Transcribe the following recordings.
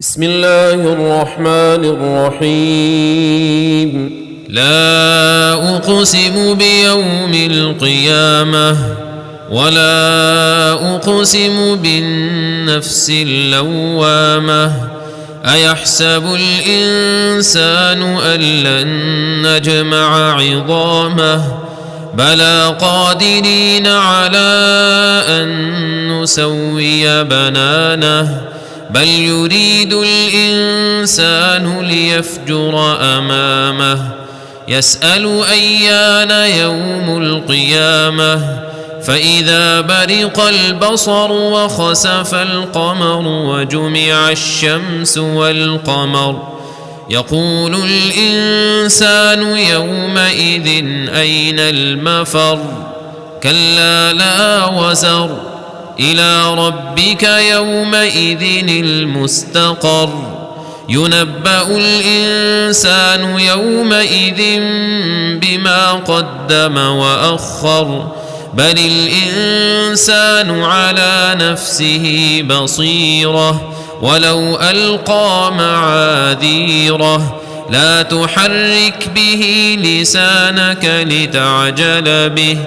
بسم الله الرحمن الرحيم لا أقسم بيوم القيامة ولا أقسم بالنفس اللوامة أيحسب الإنسان أن لن نجمع عظامه بلى قادرين على أن نسوي بنانه بل يريد الإنسان ليفجر أمامه يسأل أيان يوم القيامة فإذا برق البصر وخسف القمر وجمع الشمس والقمر يقول الإنسان يومئذ أين المفر كلا لا وزر إلى ربك يومئذ المستقر ينبأ الإنسان يومئذ بما قدم وأخر بل الإنسان على نفسه بصيرة ولو ألقى معاذيره لا تحرك به لسانك لتعجل به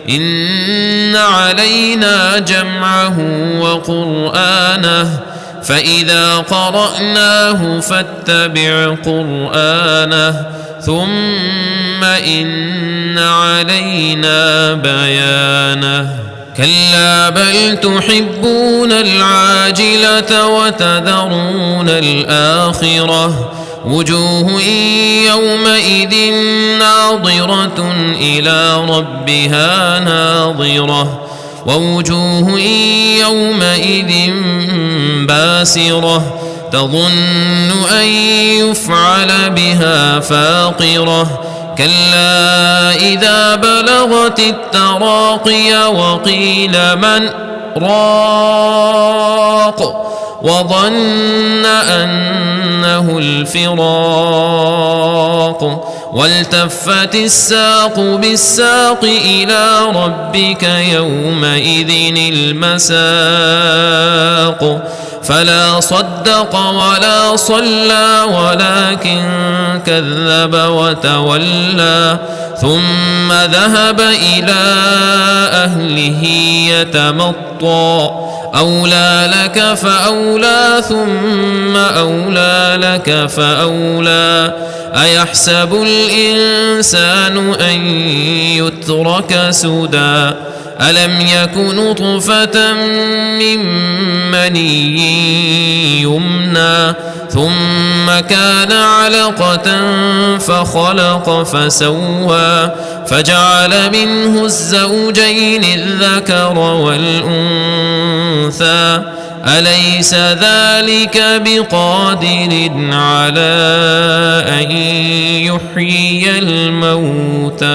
إن علينا جمعه وقرآنه فإذا قرأناه فاتبع قرآنه ثم إن علينا بيانه كلا بل تحبون العاجلة وتذرون الآخرة وجوه يومئذ ناظرة إلى ربها ناظرة ووجوه يومئذ باسرة تظن أن يفعل بها فاقرة كلا إذا بلغت التراقي وقيل من راق وظن أنه الفراق والتفت الساق بالساق إلى ربك يومئذ المساق فلا صدق ولا صلى ولكن كذب وتولى ثم ذهب إلى أهله يتمطى أولى لك فأولى ثم أولى لك فأولى أيحسب الإنسان أن يترك سدى ألم يك نطفة من مني يمنى ثم كان علقة فخلق فسوى فجعل منه الزوجين الذكر والأنثى أليس ذلك بقادر على أن يحيي الموتى